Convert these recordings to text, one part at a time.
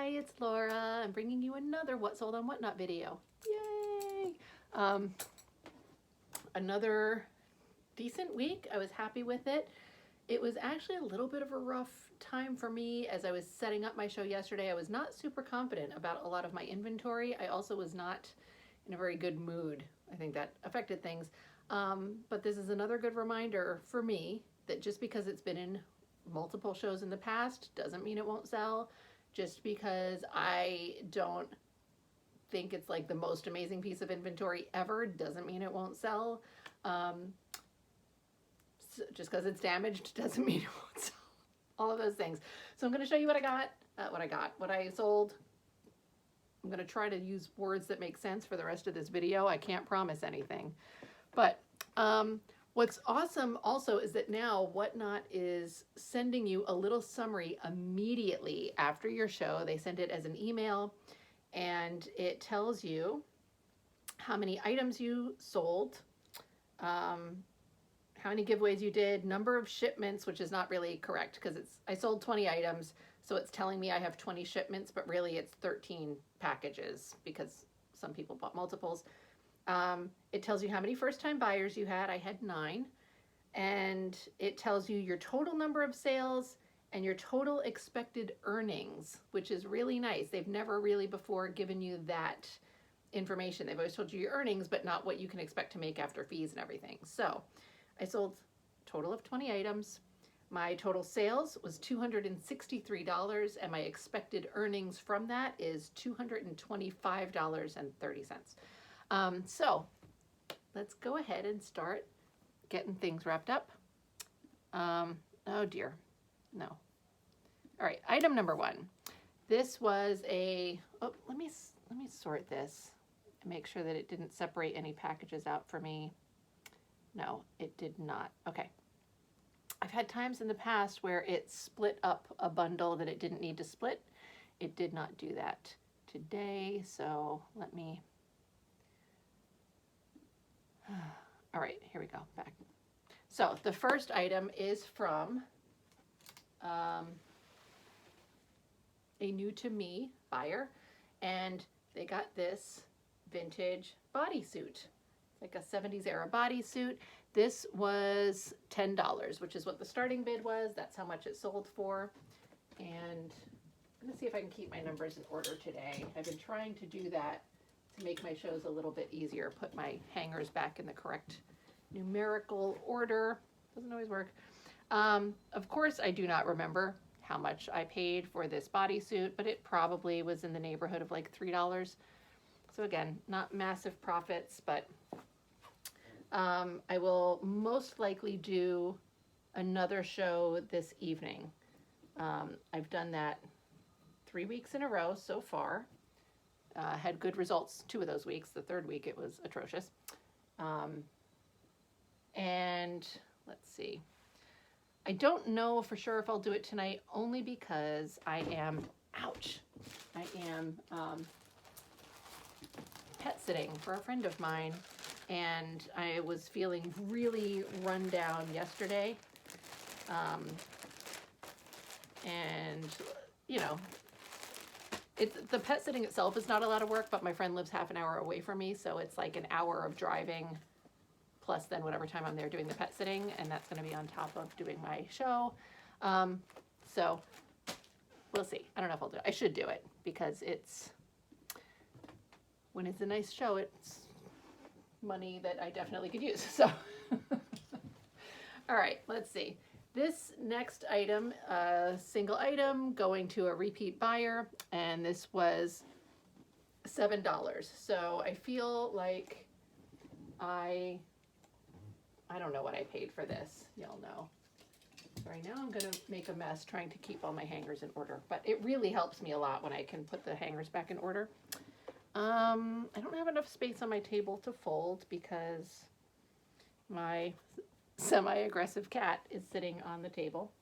Hi, it's Laura. I'm bringing you another What Sold on What Not video. Yay! Another decent week. I was happy with it. It was actually a little bit of a rough time for me as I was setting up my show yesterday. I was not super confident about a lot of my inventory. I also was not in a very good mood. I think that affected things. But this is another good reminder for me that just because it's been in multiple shows in the past doesn't mean it won't sell. Just because I don't think it's like the most amazing piece of inventory ever doesn't mean it won't sell. Just because it's damaged doesn't mean it won't sell. All of those things. So I'm going to show you what I sold. I'm going to try to use words that make sense for the rest of this video. I can't promise anything. But what's awesome also is that now Whatnot is sending you a little summary immediately after your show. They send it as an email, and it tells you how many items you sold, how many giveaways you did, number of shipments, which is not really correct because I sold 20 items, so it's telling me I have 20 shipments, but really it's 13 packages because some people bought multiples. It tells you how many first-time buyers you had. I had 9. And it tells you your total number of sales and your total expected earnings, which is really nice. They've never really before given you that information. They've always told you your earnings, but not what you can expect to make after fees and everything. So I sold a total of 20 items. My total sales was $263, and my expected earnings from that is $225.30. So let's go ahead and start getting things wrapped up. Oh dear, no. All right, item number 1. This was a, let me sort this and make sure that it didn't separate any packages out for me. No, it did not. Okay. I've had times in the past where it split up a bundle that it didn't need to split. It did not do that today, so let me, all right, here we go, back. So the first item is from a new to me buyer, and they got this vintage bodysuit, like a 70s era bodysuit. This was $10, which is what the starting bid was. That's how much it sold for. And I'm gonna see if I can keep my numbers in order today. I've been trying to do that to make my shows a little bit easier, put my hangers back in the correct numerical order. Doesn't always work. Of course, I do not remember how much I paid for this bodysuit, but it probably was in the neighborhood of like $3. So again, not massive profits, but I will most likely do another show this evening. I've done that 3 weeks in a row so far. Had good results 2 of those weeks. The 3rd week it was atrocious. And let's see. I don't know for sure if I'll do it tonight, only because I am, ouch, I am pet sitting for a friend of mine, and I was feeling really run down yesterday. And, you know, the pet sitting itself is not a lot of work, but my friend lives half an hour away from me, so it's like an hour of driving plus then whatever time I'm there doing the pet sitting, and that's going to be on top of doing my show. So we'll see. I don't know if I'll do it. I should do it because when it's a nice show, it's money that I definitely could use. So, all right, let's see. This next item, single item going to a repeat buyer, and this was $7. So I feel like I don't know what I paid for this. Y'all know. Sorry, now I'm going to make a mess trying to keep all my hangers in order. But it really helps me a lot when I can put the hangers back in order. I don't have enough space on my table to fold because my semi-aggressive cat is sitting on the table.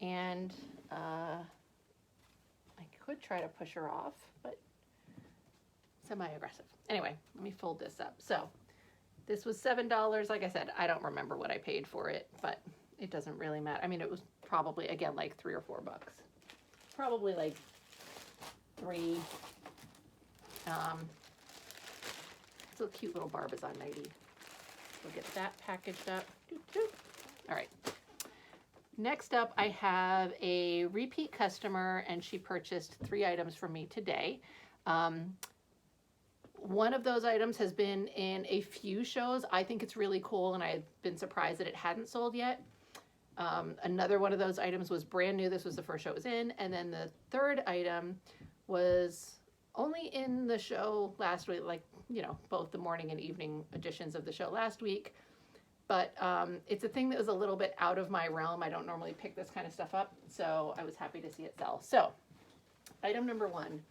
And I could try to push her off, but semi-aggressive. Anyway, let me fold this up. So this was $7. Like I said, I don't remember what I paid for it, but it doesn't really matter. I mean, it was probably, again, like $3 or $4. Probably like 3. It's a cute little Barbizon nightie. We'll get that packaged up. All right. Next up, I have a repeat customer, and she purchased 3 items from me today. One of those items has been in a few shows. I think it's really cool, and I've been surprised that it hadn't sold yet. Another one of those items was brand new. This was the first show it was in. And then the third item was only in the show last week, like, you know, both the morning and evening editions of the show last week. But it's a thing that was a little bit out of my realm. I don't normally pick this kind of stuff up, so I was happy to see it sell. So, item number 1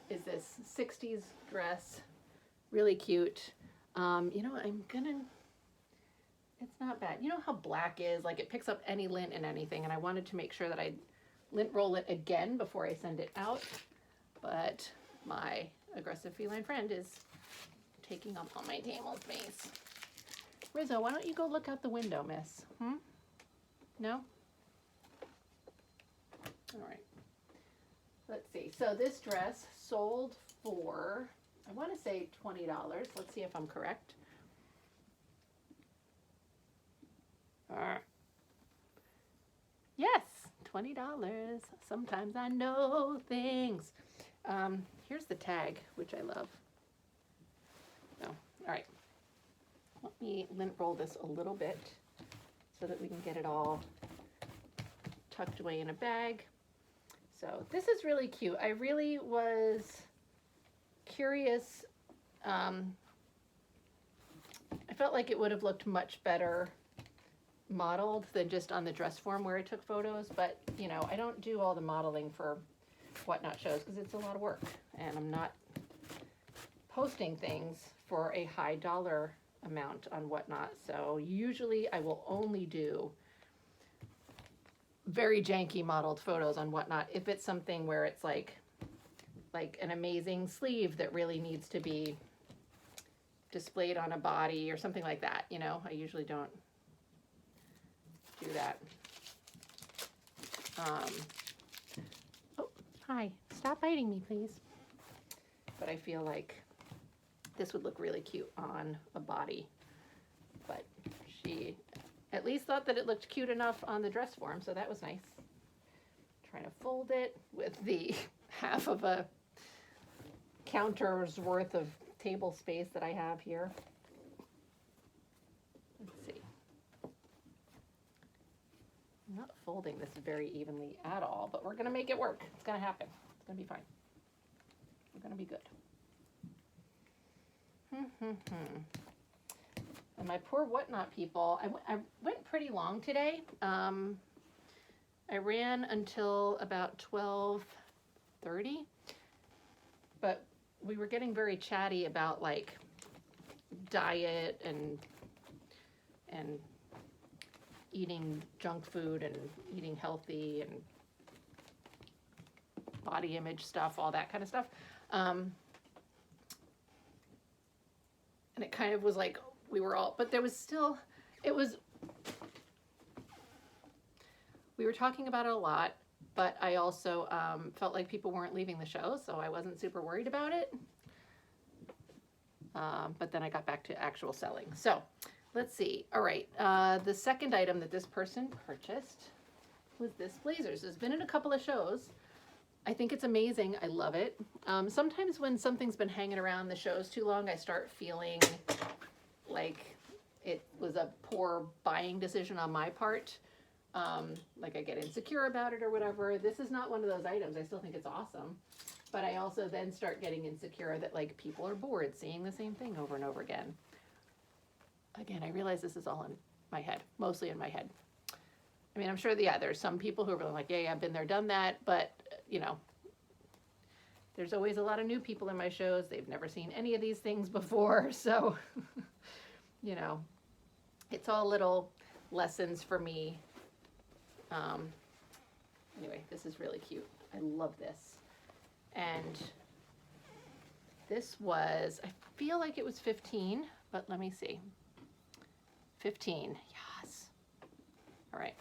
is this 60s dress. Really cute. You know, it's not bad. You know how black is? Like, it picks up any lint and anything, and I wanted to make sure that I lint roll it again before I send it out. But my aggressive feline friend is taking up all my table space. Rizzo, why don't you go look out the window, miss? No? All right. Let's see. So this dress sold for, I want to say $20. Let's see if I'm correct. Yes, $20. Sometimes I know things. Here's the tag, which I love. Oh, all right. Let me lint roll this a little bit so that we can get it all tucked away in a bag. So this is really cute. I really was curious. I felt like it would have looked much better modeled than just on the dress form where I took photos, but you know, I don't do all the modeling for Whatnot shows because it's a lot of work, and I'm not posting things for a high dollar amount on Whatnot. So usually I will only do very janky modeled photos on Whatnot if it's something where it's like an amazing sleeve that really needs to be displayed on a body or something like that. You know, I usually don't do that. Oh, hi, stop biting me, please. But I feel like this would look really cute on a body. But she at least thought that it looked cute enough on the dress form, so that was nice. Trying to fold it with the half of a counter's worth of table space that I have here. Let's see. I'm not folding this very evenly at all, but we're going to make it work. It's going to happen. It's going to be fine. We're going to be good. And my poor Whatnot people, I went pretty long today. I ran until about 12:30, but we were getting very chatty about like diet and eating junk food and eating healthy and body image stuff, all that kind of stuff. And it kind of was like we were all, but there was still, we were talking about it a lot, but I also felt like people weren't leaving the show, so I wasn't super worried about it. But then I got back to actual selling. So let's see. All right. The second item that this person purchased was this blazers. It's been in a couple of shows. I think it's amazing. I love it. Sometimes when something's been hanging around the shows too long, I start feeling like it was a poor buying decision on my part. Like I get insecure about it or whatever. This is not one of those items. I still think it's awesome. But I also then start getting insecure that like people are bored seeing the same thing over and over again. Again, I realize this is all in my head, mostly in my head. I mean, I'm sure, yeah, there's some people who are really like, yeah, I've been there, done that. But, you know, there's always a lot of new people in my shows. They've never seen any of these things before. So, you know, it's all little lessons for me. Anyway, this is really cute. I love this. And this was, I feel like it was 15, but let me see. 15, yes. All right.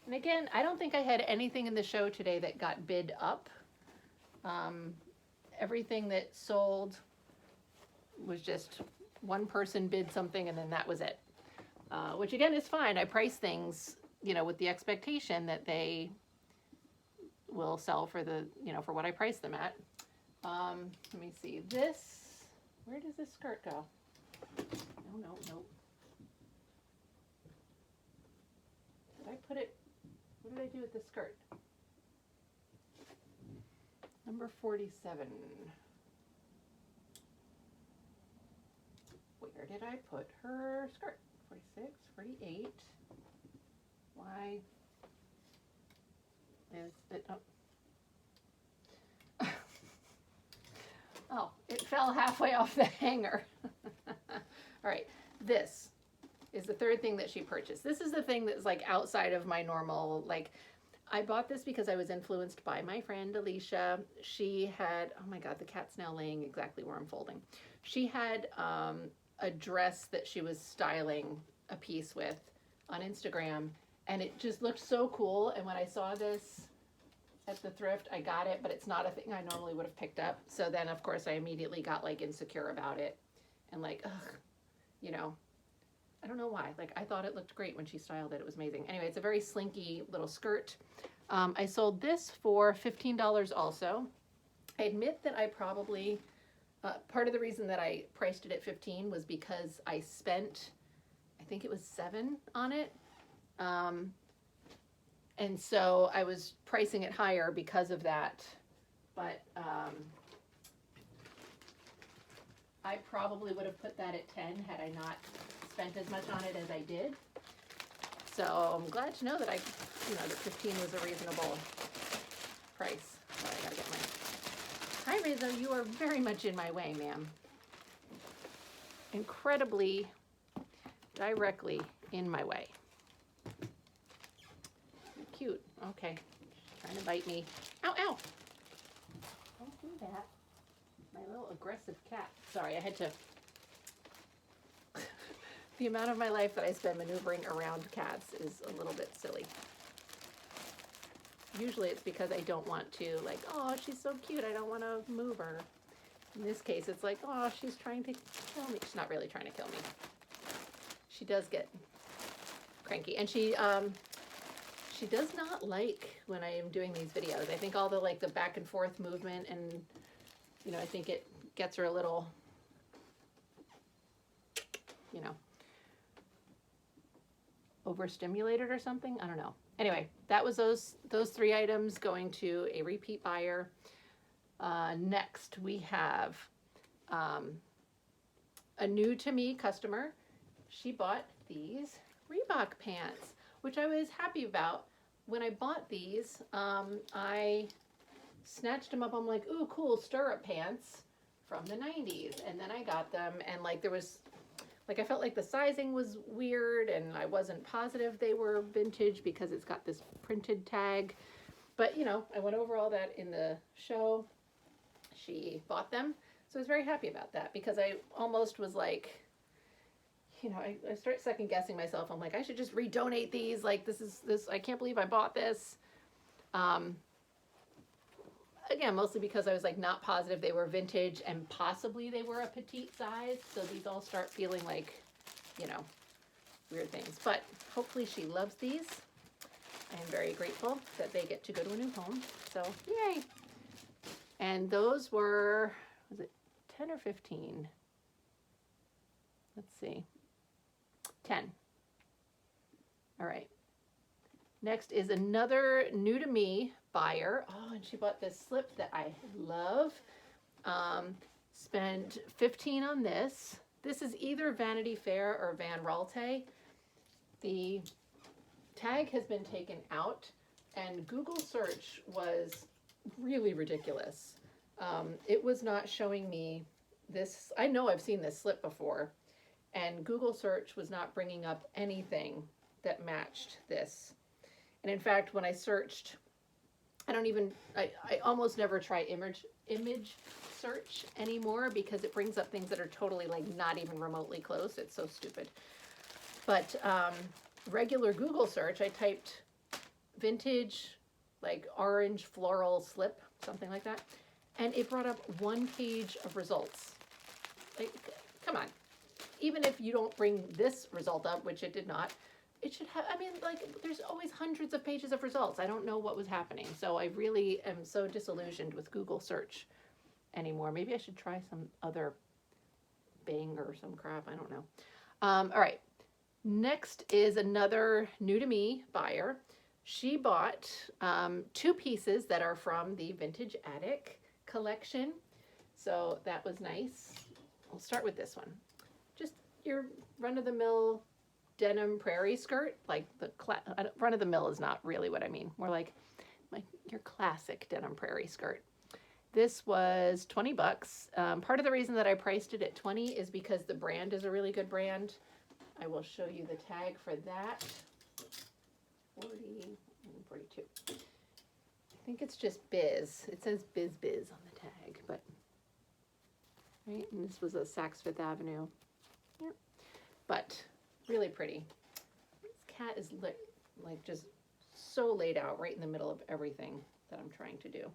And again, I don't think I had anything in the show today that got bid up. Everything that sold was just one person bid something and then that was it. Which again is fine. I price things, with the expectation that they will sell for for what I price them at. Let me see. Where does this skirt go? No. Did I put it, what did I do with this skirt? Number 47. Where did I put her skirt? 46, 48. Why is it up? Oh, it fell halfway off the hanger. All right, this is the third thing that she purchased. This is the thing that's like outside of my normal, I bought this because I was influenced by my friend Alicia. She had, oh my God, the cat's now laying exactly where I'm folding. She had a dress that she was styling a piece with on Instagram, and it just looked so cool. And when I saw this at the thrift, I got it, but it's not a thing I normally would have picked up. So then, of course, I immediately got insecure about it and ugh, I don't know why. I thought it looked great when she styled it. It was amazing. Anyway, it's a very slinky little skirt. I sold this for $15 also. I admit that I probably, part of the reason that I priced it at 15 was because I spent, I think it was $7 on it. And so I was pricing it higher because of that. But I probably would have put that at 10 had I not spent as much on it as I did. So I'm glad to know that that 15 was a reasonable price. Oh, I gotta get my, hi Rizzo, you are very much in my way, ma'am. Incredibly, directly in my way. Cute, okay, trying to bite me. Ow, ow. Don't do that. My little aggressive cat. Sorry, I had to, the amount of my life that I spend maneuvering around cats is a little bit silly. Usually it's because I don't want to, oh, she's so cute, I don't want to move her. In this case, it's oh, she's trying to kill me. She's not really trying to kill me. She does get cranky. And she does not like when I am doing these videos. I think all the back and forth movement and, I think it gets her a little, overstimulated or something. I don't know. Anyway, that was those 3 items going to a repeat buyer. Next, we have a new to me customer. She bought these Reebok pants, which I was happy about. When I bought these, I snatched them up. I'm like, ooh, cool stirrup pants from the 90s. And then I got them, and there was, I felt like the sizing was weird, and I wasn't positive they were vintage because it's got this printed tag. But, I went over all that in the show. She bought them. So I was very happy about that because I almost was I start second guessing myself. I'm like, I should just redonate these. This, I can't believe I bought this. Again, mostly because I was not positive they were vintage and possibly they were a petite size. So these all start feeling weird things. But hopefully she loves these. I am very grateful that they get to go to a new home. So yay. And those were, was it 10 or 15? Let's see. 10. All right. Next is another new to me buyer. Oh, and she bought this slip that I love. Spent 15 on this. This is either Vanity Fair or Van Ralte. The tag has been taken out, and Google search was really ridiculous. It was not showing me this. I know I've seen this slip before, and Google search was not bringing up anything that matched this. And in fact, when I searched, I almost never try image search anymore because it brings up things that are totally not even remotely close. It's so stupid. But regular Google search, I typed vintage, orange floral slip, something like that. and it brought up 1 page of results. Like, come on. Even if you don't bring this result up, which it did not, it should have, I mean, like, there's always hundreds of pages of results. I don't know what was happening. So I really am so disillusioned with Google search anymore. Maybe I should try some other Bing or some crap. I don't know. All right. Next is another new to me buyer. She bought 2 pieces that are from the Vintage Attic collection. So that was nice. We'll start with this one. Just your run-of-the-mill denim prairie skirt. Like the run-of-the-mill is not really what I mean. More like your classic denim prairie skirt. This was 20 bucks. Part of the reason that I priced it at 20 is because the brand is a really good brand. I will show you the tag for that. 40 and 42. I think it's just Biz. It says Biz on the tag, but right. And this was a Saks Fifth Avenue. Yep. But really pretty. This cat is like just so laid out right in the middle of everything that I'm trying to do.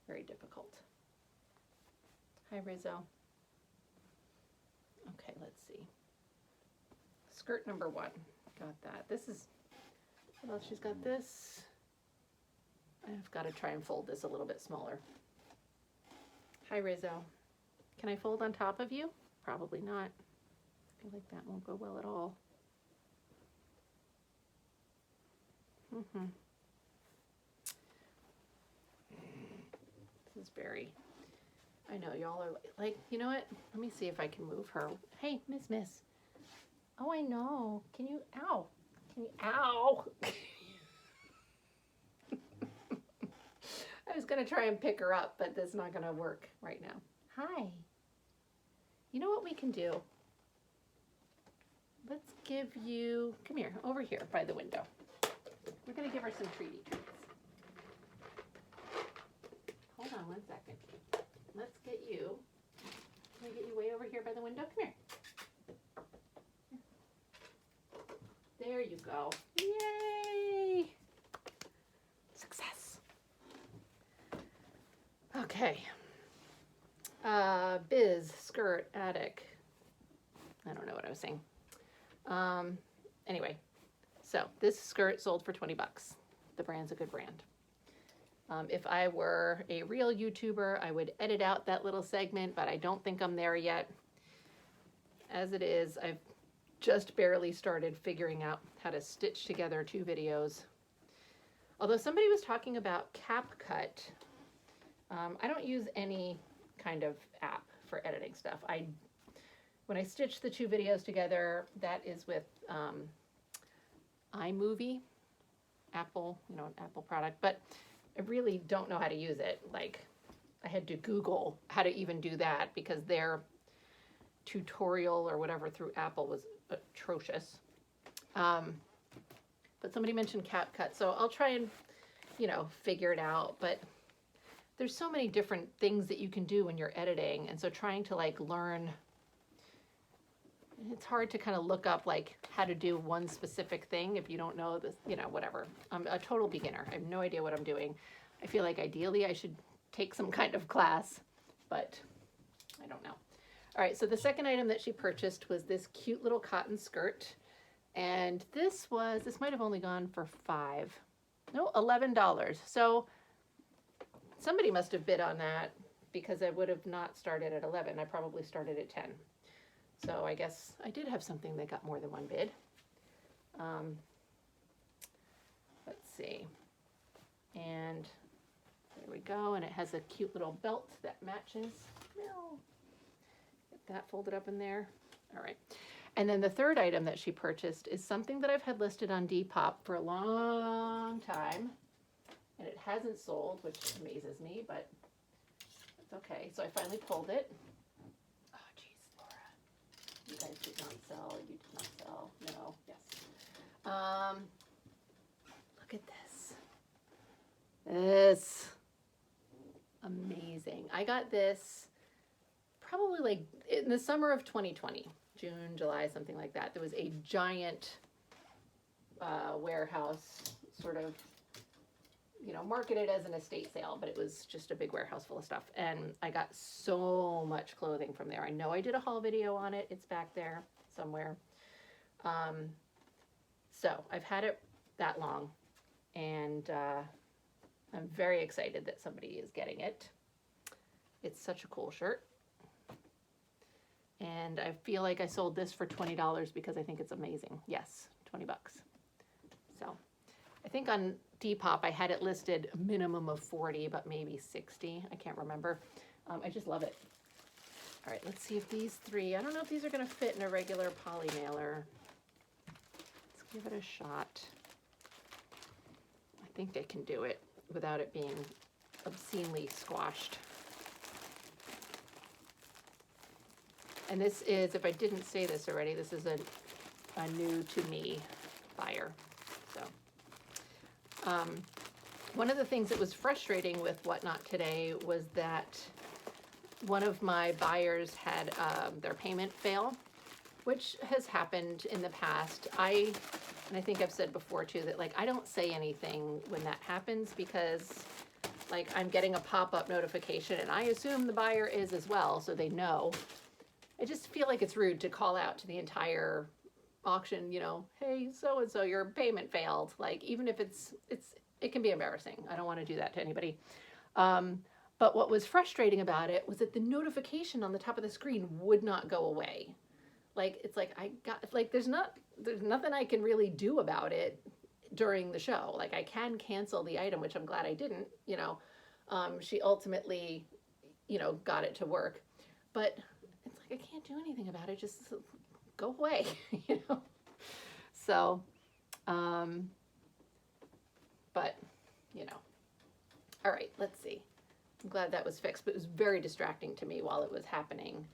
Very difficult. Hi, Rizzo. Okay, let's see. Skirt number 1. Got that. This is, what else she's got this. I've got to try and fold this a little bit smaller. Hi, Rizzo. Can I fold on top of you? Probably not. I feel like that won't go well at all. This is very, I know y'all are like, you know what? Let me see if I can move her. Hey, Miss. Oh, I know. Can you, ow. Ow. I was going to try and pick her up, but that's not going to work right now. Hi. You know what we can do? Let's give you, come here, over here by the window. We're going to give her some treats. Hold on 1 second. Let's get you. Can I get you way over here by the window? Come here. There you go. Yay! Success. Okay. Biz, skirt, attic. I don't know what I was saying. Anyway, so this skirt sold for 20 bucks. The brand's a good brand. If I were a real YouTuber, I would edit out that little segment, but I don't think I'm there yet. As it is, I've just barely started figuring out how to stitch together 2 videos. Although somebody was talking about CapCut, I don't use any kind of app for editing stuff. When I stitch the 2 videos together, that is with iMovie, Apple, an Apple product, but I really don't know how to use it. Like, I had to Google how to even do that because their tutorial or whatever through Apple was atrocious. But somebody mentioned CapCut, so I'll try and, figure it out. But there's so many different things that you can do when you're editing, and so trying to learn, it's hard to kind of look up how to do one specific thing if you don't know this, whatever. I'm a total beginner. I have no idea what I'm doing. I feel like ideally I should take some kind of class, but I don't know. All right, so the second item that she purchased was this cute little cotton skirt. And this might have only gone for $11. So somebody must have bid on that because I would have not started at 11. I probably started at 10. So I guess I did have something that got more than 1 bid. Let's see. And there we go. And it has a cute little belt that matches. Get that folded up in there. All right. And then the third item that she purchased is something that I've had listed on Depop for a long time. And it hasn't sold, which amazes me, but it's okay. So I finally pulled it. Oh, geez, Laura. You guys did not sell. You did not sell. No. Yes. Look at this. This. Amazing. I got this probably in the summer of 2020. June, July, something like that. There was a giant warehouse sort of you know, marketed as an estate sale, but it was just a big warehouse full of stuff. And I got so much clothing from there. I know I did a haul video on it. It's back there somewhere. So I've had it that long, and I'm very excited that somebody is getting it. It's such a cool shirt. And I feel like I sold this for $20 because I think it's amazing. Yes, 20 bucks. So I think on Depop I had it listed a minimum of 40, but maybe 60. I can't remember. I just love it. All right, let's see if these three, I don't know if these are going to fit in a regular poly mailer. Let's give it a shot. I think they can do it without it being obscenely squashed. And this is, if I didn't say this already, this is a new to me buyer. So one of the things that was frustrating with Whatnot today was that one of my buyers had their payment fail, which has happened in the past. And I think I've said before too, that like I don't say anything when that happens because like I'm getting a pop-up notification and I assume the buyer is as well, so they know. I just feel like it's rude to call out to the entire auction, you know, hey, so-and-so, your payment failed. Like, even if it can be embarrassing. I don't want to do that to anybody. But what was frustrating about it was that the notification on the top of the screen would not go away. Like, it's like, there's nothing I can really do about it during the show. Like, I can cancel the item, which I'm glad I didn't, you know. She ultimately, you know, got it to work. But it's like, I can't do anything about it. Just go away, you know? So, but, you know. All right, let's see. I'm glad that was fixed, but it was very distracting to me while it was happening.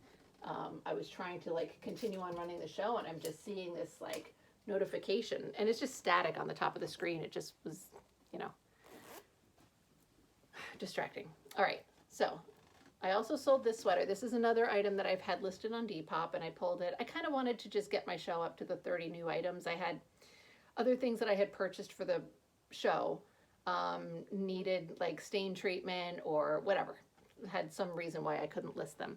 I was trying to like continue on running the show and I'm just seeing this like notification and it's just static on the top of the screen. It just was, you know, distracting. All right, so I also sold this sweater. This is another item that I've had listed on Depop and I pulled it. I kind of wanted to just get my show up to the 30 new items. I had other things that I had purchased for the show, needed like stain treatment or whatever. Had some reason why I couldn't list them.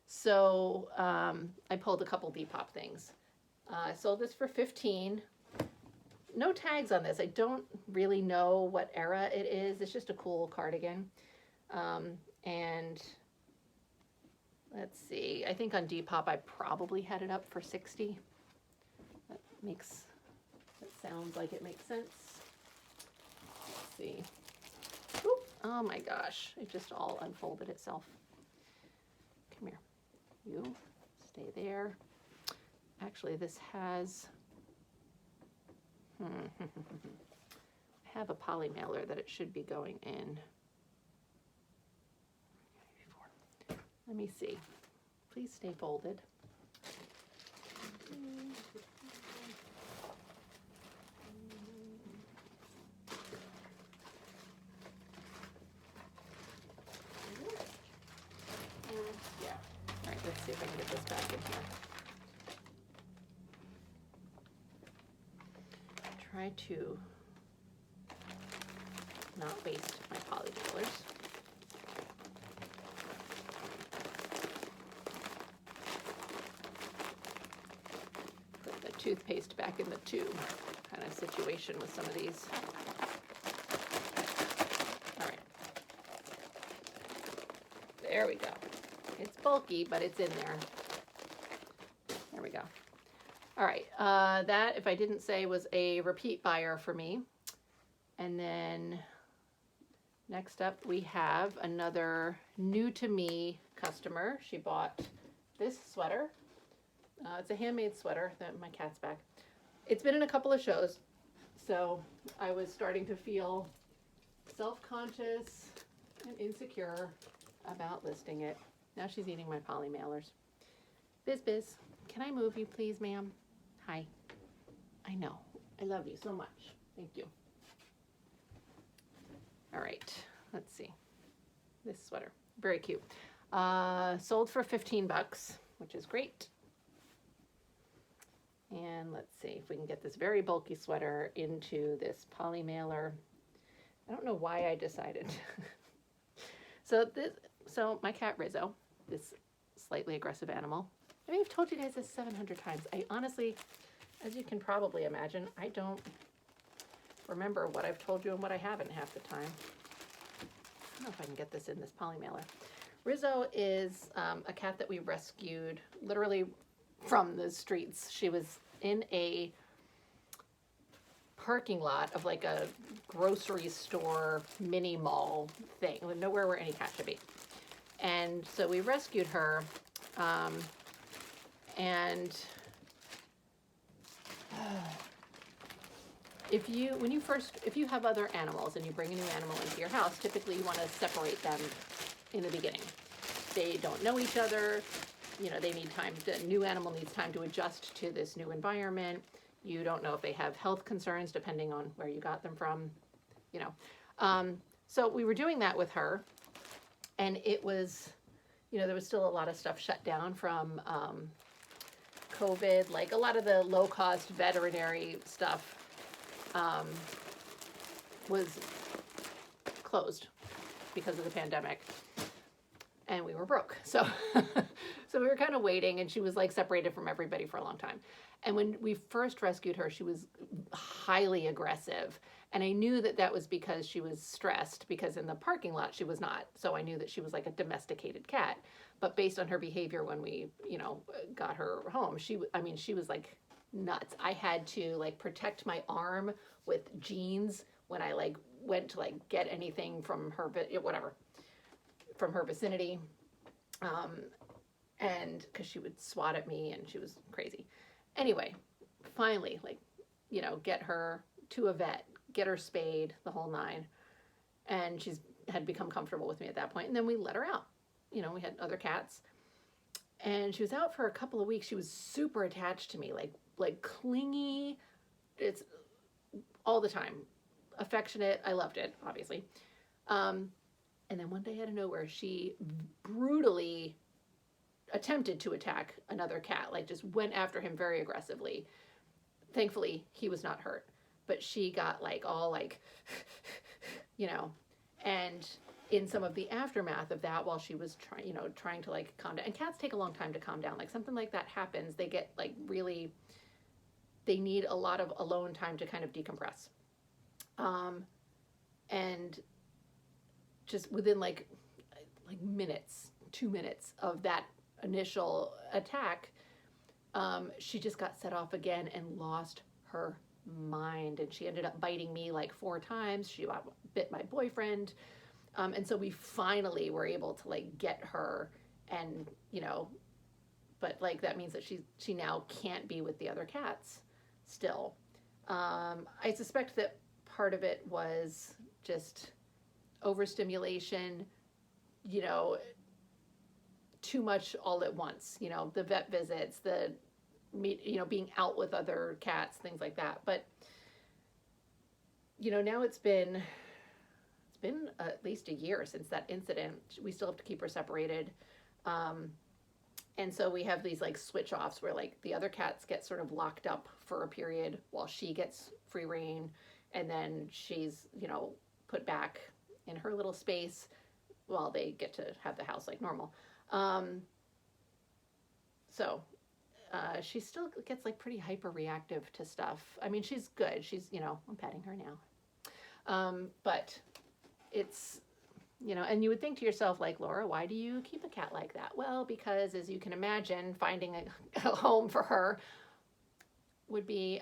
So I pulled a couple Depop things. I sold this for $15. No tags on this. I don't really know what era it is. It's just a cool cardigan. And let's see. I think on Depop I probably had it up for $60. That sounds like it makes sense. Let's see. Oop. Oh my gosh. It just all unfolded itself. Come here. You stay there. Actually, this has, I have a poly mailer that it should be going in. Let me see. Please stay folded. Yeah. All right, let's see if I can get this back in here. Try to not waste my poly mailers. Put the toothpaste back in the tube kind of situation with some of these. All right. There we go. It's bulky, but it's in there. There we go. All right, that, if I didn't say, was a repeat buyer for me. And then next up, we have another new to me customer. She bought this sweater. It's a handmade sweater that my cat's back. It's been in a couple of shows, so I was starting to feel self-conscious and insecure about listing it. Now she's eating my poly mailers. Biz, can I move you please, ma'am? Hi. I know. I love you so much. Thank you. All right. Let's see. This sweater. Very cute. Sold for $15, which is great. And let's see if we can get this very bulky sweater into this poly mailer. I don't know why I decided. So my cat Rizzo, this slightly aggressive animal. I mean, I've told you guys this 700 times. I honestly, as you can probably imagine, I don't remember what I've told you and what I haven't half the time. I don't know if I can get this in this poly mailer. Rizzo is a cat that we rescued literally from the streets. She was in a parking lot of like a grocery store mini mall thing, nowhere where any cat should be. And so we rescued her, and if you have other animals and you bring a new animal into your house, typically you want to separate them in the beginning. They don't know each other. You know, they need time. The new animal needs time to adjust to this new environment. You don't know if they have health concerns depending on where you got them from, you know. So we were doing that with her, and it was, you know, there was still a lot of stuff shut down from COVID, like a lot of the low-cost veterinary stuff was closed because of the pandemic, and we were broke. So so we were kind of waiting, and she was like separated from everybody for a long time. And when we first rescued her, she was highly aggressive. And I knew that that was because she was stressed, because in the parking lot she was not. So I knew that she was like a domesticated cat. But based on her behavior when we, you know, got her home, she was like nuts. I had to like protect my arm with jeans when I like went to like get anything from her, whatever, from her vicinity. And because she would swat at me and she was crazy. Anyway, finally, like, you know, get her to a vet, get her spayed, the whole nine. And she's had become comfortable with me at that point. And then we let her out. You know, we had other cats. And she was out for a couple of weeks. She was super attached to me, like clingy. It's all the time. Affectionate. I loved it, obviously. And then one day out of nowhere, she brutally attempted to attack another cat, like just went after him very aggressively. Thankfully, he was not hurt, but she got like all like, you know, and in some of the aftermath of that, while she was trying to like calm down, and cats take a long time to calm down, like something like that happens, they get like really, they need a lot of alone time to kind of decompress. And just within like minutes, 2 minutes of that initial attack, she just got set off again and lost her mind. And she ended up biting me like 4 times. She bit my boyfriend. And so we finally were able to like get her, and, you know, but like that means that she now can't be with the other cats still. I suspect that part of it was just overstimulation, you know, too much all at once, you know, the vet visits, you know, being out with other cats, things like that. But, you know, now it's been at least a year since that incident. We still have to keep her separated. And so we have these like switch offs where like the other cats get sort of locked up for a period while she gets free reign. And then she's, you know, put back in her little space while they get to have the house like normal. She still gets like pretty hyper reactive to stuff. I mean, she's good. She's, you know, I'm petting her now. But it's, you know, and you would think to yourself, like, Laura, why do you keep a cat like that? Well, because as you can imagine, finding a home for her would be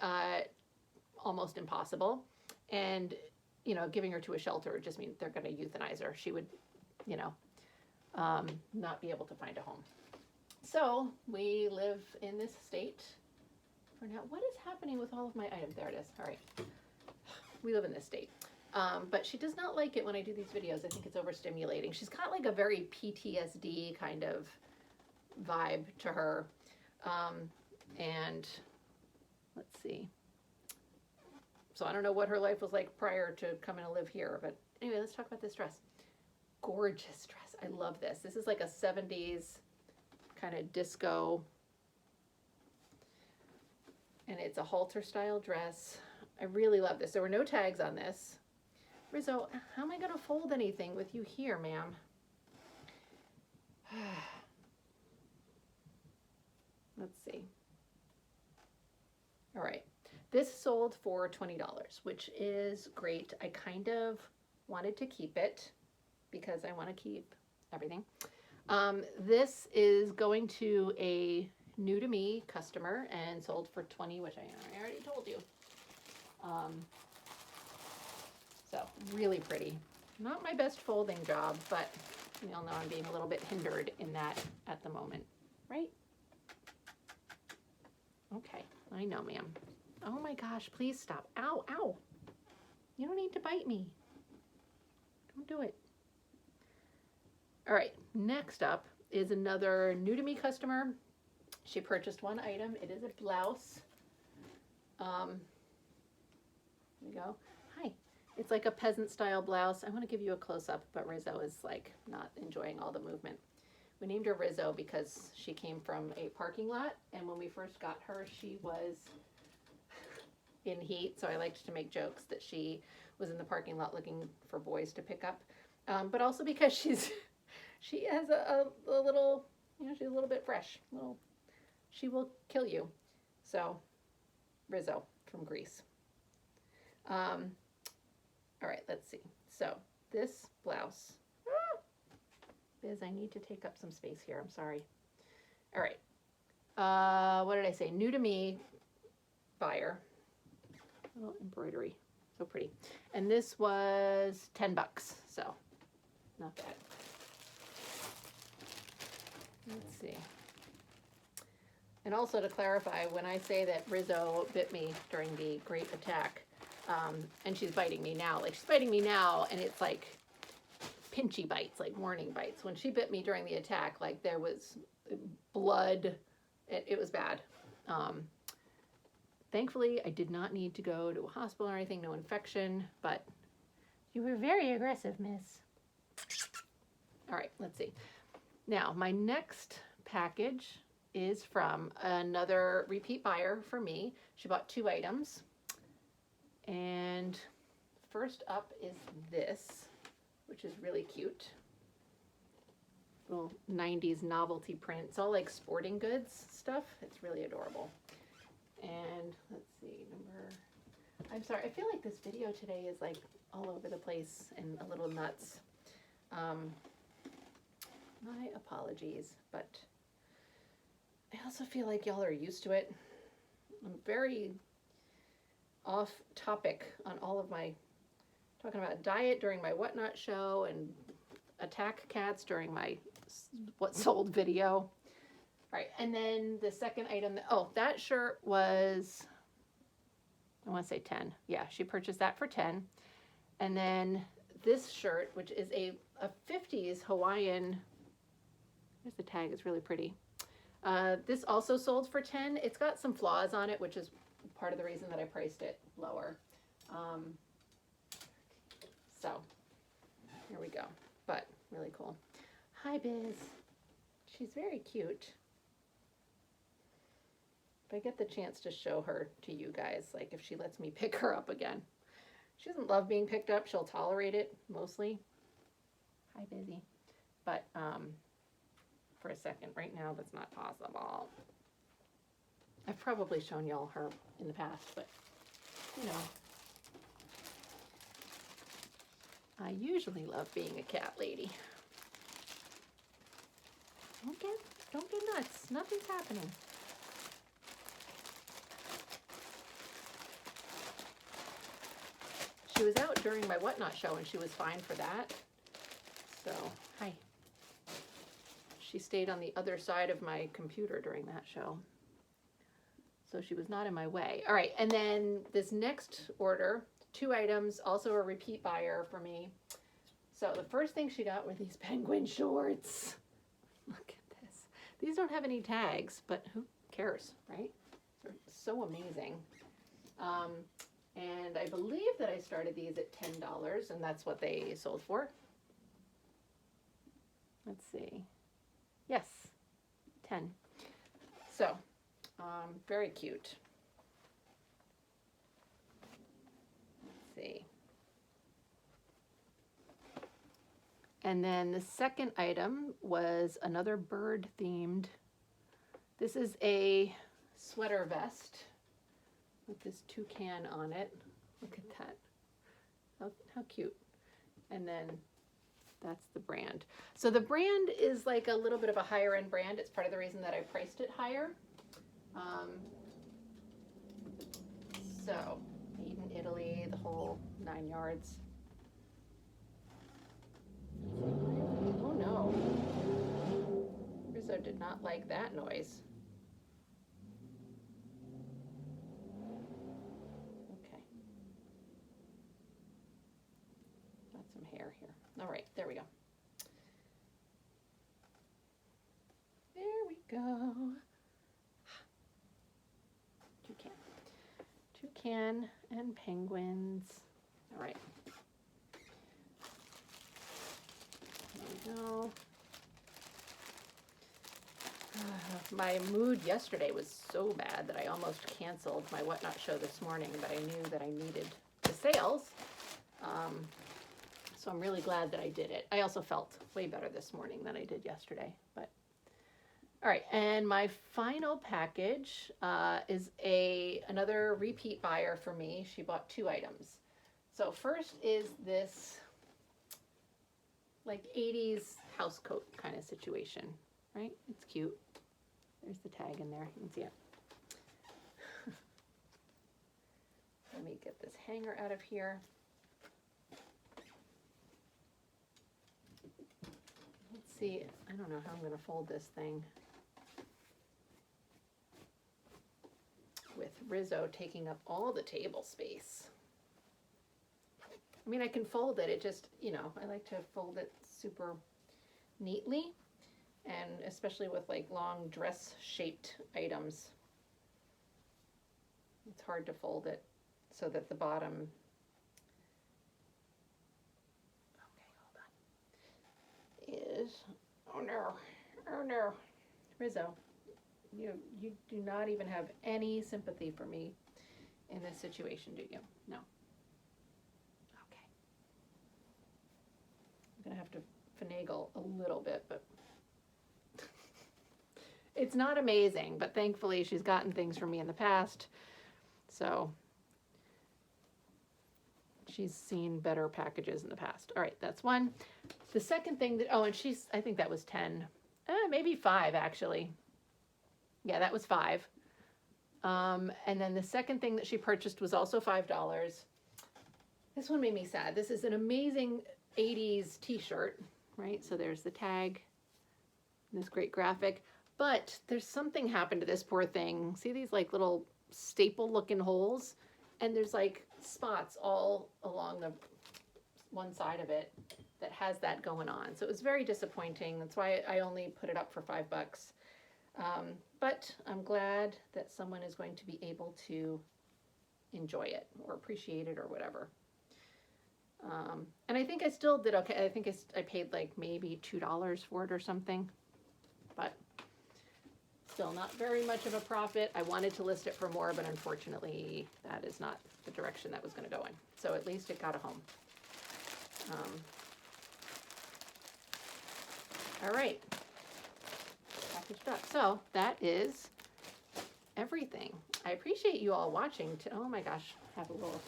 almost impossible. And, you know, giving her to a shelter would just mean they're going to euthanize her. She would, you know, not be able to find a home. So we live in this state for now. What is happening with all of my items? There it is. All right. We live in this state. But she does not like it when I do these videos. I think it's overstimulating. She's got like a very PTSD kind of vibe to her. And let's see. So I don't know what her life was like prior to coming to live here. But anyway, let's talk about this dress. Gorgeous dress. I love this. This is like a 70s kind of disco. And it's a halter style dress. I really love this. There were no tags on this. Rizzo, how am I going to fold anything with you here, ma'am? Let's see. All right. This sold for $20, which is great. I kind of wanted to keep it because I want to keep everything. This is going to a new to me customer and sold for 20, which I already told you. So really pretty. Not my best folding job, but you all know I'm being a little bit hindered in that at the moment, right? Okay, I know, ma'am. Oh my gosh, please stop. Ow, ow. You don't need to bite me. Don't do it. All right, next up is another new to me customer. She purchased one item. It is a blouse. There we go. Hi. It's like a peasant style blouse. I want to give you a close up, but Rizzo is like not enjoying all the movement. We named her Rizzo because she came from a parking lot, and when we first got her, she was in heat, so I liked to make jokes that she was in the parking lot looking for boys to pick up, but also because she has a little, you know, she's a little bit fresh. She will kill you. So, Rizzo from Greece. All right, let's see. So, this blouse. Biz, I need to take up some space here. I'm sorry. All right. What did I say? New to me buyer. Little embroidery. So pretty. And this was $10. So, not bad. Let's see. And also to clarify, when I say that Rizzo bit me during the Great Attack, and she's biting me now, like she's biting me now, and it's like pinchy bites, like warning bites. When she bit me during the attack, like there was blood. It was bad. Thankfully, I did not need to go to a hospital or anything, no infection, but you were very aggressive, miss. All right, let's see. Now, my next package is from another repeat buyer for me. She bought 2 items. And first up is this, which is really cute. Little 90s novelty print. It's all like sporting goods stuff. It's really adorable. And let's see, I'm sorry, I feel like this video today is like all over the place and a little nuts. My apologies, but I also feel like y'all are used to it. I'm very off topic on all of my, talking about diet during my Whatnot show and attack cats during my what sold video. All right, and then the second item, that shirt was, I want to say 10. Yeah, she purchased that for 10. And then this shirt, which is a 50s Hawaiian, here's the tag, it's really pretty. This also sold for 10. It's got some flaws on it, which is part of the reason that I priced it lower. So here we go, but really cool. Hi, Biz. She's very cute. If I get the chance to show her to you guys, like if she lets me pick her up again. She doesn't love being picked up. She'll tolerate it mostly. Hi, Busy. But for a second, right now, that's not possible. I've probably shown y'all her in the past, but you know, I usually love being a cat lady. Don't get nuts. Nothing's happening. She was out during my Whatnot show and she was fine for that. So, hi. She stayed on the other side of my computer during that show. So she was not in my way. All right, and then this next order, 2 items, also a repeat buyer for me. So the first thing she got were these penguin shorts. Look at this. These don't have any tags, but who cares, right? They're so amazing. And I believe that I started these at $10, and that's what they sold for. Let's see. Yes, 10. So, very cute. Let's see. And then the second item was another bird themed. This is a sweater vest with this toucan on it. Look at that. How cute. And then that's the brand. So the brand is like a little bit of a higher end brand. It's part of the reason that I priced it higher. So made in Italy, the whole 9 yards. Oh no. Rizzo did not like that noise. Okay. Got some hair here. All right, there we go. There we go. Toucan and penguins. All right. There we go. My mood yesterday was so bad that I almost canceled my Whatnot show this morning, but I knew that I needed the sales. So I'm really glad that I did it. I also felt way better this morning than I did yesterday. But all right, and my final package is another repeat buyer for me. She bought 2 items. So first is this like 80s house coat kind of situation, right? It's cute. There's the tag in there. You can see it. Let me get this hanger out of here. Let's see. I don't know how I'm going to fold this thing with Rizzo taking up all the table space. I mean, I can fold it. It just, you know, I like to fold it super neatly, and especially with like long dress shaped items. It's hard to fold it so that the bottom, okay, hold on, is, oh no, Rizzo, you do not even have any sympathy for me in this situation, do you? No. Okay. I'm gonna have to finagle a little bit, but it's not amazing, but thankfully she's gotten things from me in the past, so she's seen better packages in the past. All right, that's one. The second thing that, oh, and I think that was 10, maybe 5 actually. Yeah, that was 5. And then the second thing that she purchased was also $5. This one made me sad. This is an amazing 80s t-shirt, right? So there's the tag, this great graphic, but there's something happened to this poor thing. See these like little staple looking holes? And there's like spots all along the one side of it that has that going on. So it was very disappointing. That's why I only put it up for $5. But I'm glad that someone is going to be able to enjoy it or appreciate it or whatever. And I think I still did okay. I think I paid like maybe $2 for it or something, but still not very much of a profit. I wanted to list it for more, but unfortunately that is not the direction that was going to go in. So at least it got a home. All right. Packaged up. So that is everything. I appreciate you all watching. Oh my gosh, I have a little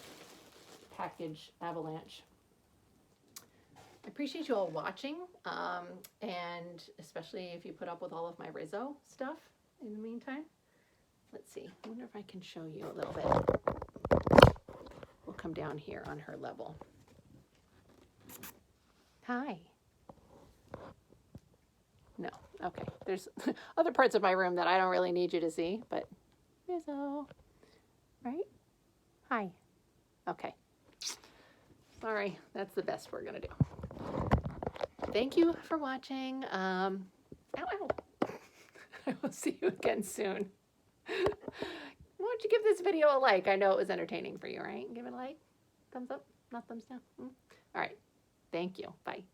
package avalanche. I appreciate you all watching, and especially if you put up with all of my Rizzo stuff in the meantime. Let's see. I wonder if I can show you a little bit. We'll come down here on her level. Hi. No. Okay. There's other parts of my room that I don't really need you to see, but Rizzo. Right? Hi. Okay. Sorry. That's the best we're going to do. Thank you for watching. Ow, ow. I will see you again soon. Why don't you give this video a like? I know it was entertaining for you, right? Give it a like. Thumbs up, not thumbs down. All right. Thank you. Bye.